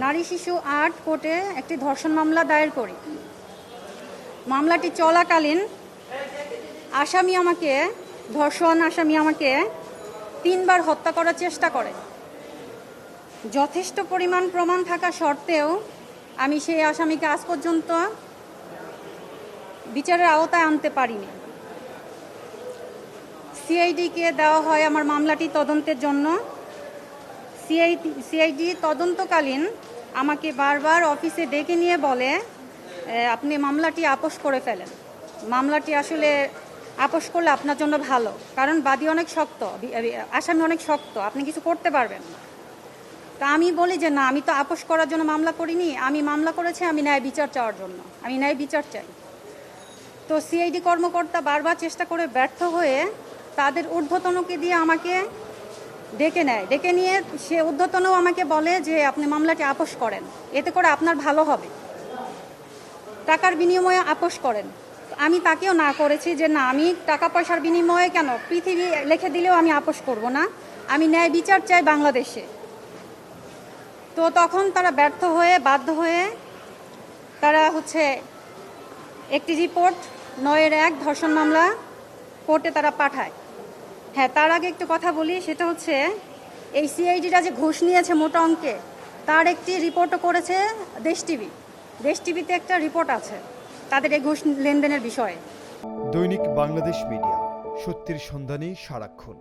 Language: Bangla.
নারী শিশু ৮ কোর্টে একটি ধর্ষণ মামলা দায়ের করি। মামলাটি চলাকালীন ধর্ষণ আসামি আমাকে ৩ বার হত্যা করার চেষ্টা করে। যথেষ্ট পরিমাণ প্রমাণ থাকা সত্ত্বেও আমি সেই আসামিকে আজ পর্যন্ত বিচারের আওতায় আনতে পারিনি। সিআইডিকে দেওয়া হয় আমার মামলাটি তদন্তের জন্য। সিআইডি তদন্তকালীন আমাকে বারবার অফিসে ডেকে নিয়ে বলে, আপনি মামলাটি আপোস করে ফেলেন। মামলাটি আসলে আপোস করলে আপনার জন্য ভালো, কারণ বাদী অনেক শক্ত, আসামি অনেক শক্ত, আপনি কিছু করতে পারবেন না। তা আমি বলি যে না, আমি তো আপোস করার জন্য মামলা করিনি, আমি মামলা করেছি আমি ন্যায় বিচার চাওয়ার জন্য, আমি ন্যায় বিচার চাই। তো সিআইডি কর্মকর্তা বারবার চেষ্টা করে ব্যর্থ হয়ে তাদের ঊর্ধ্বতনকে দিয়ে আমাকে ডেকে নেয়। ডেকে নিয়ে সে ঊর্ধ্বতনও আমাকে বলে যে আপনি মামলাটি আপোস করেন, এতে করে আপনার ভালো হবে, টাকার বিনিময়ে আপোস করেন। আমি তাকেও না করেছি যে না, আমি টাকা পয়সার বিনিময়ে কেন, পৃথিবী লিখে দিলেও আমি আপোস করব না, আমি ন্যায় বিচার চাই বাংলাদেশে। তো তখন তারা ব্যর্থ হয়ে বাধ্য হয়ে তারা একটি রিপোর্ট ৯-১ ধর্ষণ মামলা কোর্টে তারা পাঠায়। হ্যাঁ, তার আগে একটু কথা বলি, সেটা এই সিআইডিরা যে ঘুষ নিয়েছে মোটা অঙ্কে, তার একটি রিপোর্টও করেছে দেশ টিভি। দেশ টিভিতে একটা রিপোর্ট আছে তাদের এই ঘুষ লেনদেনের বিষয়ে। দৈনিক বাংলাদেশ মিডিয়া, সত্যের সন্ধানে সারাক্ষণ।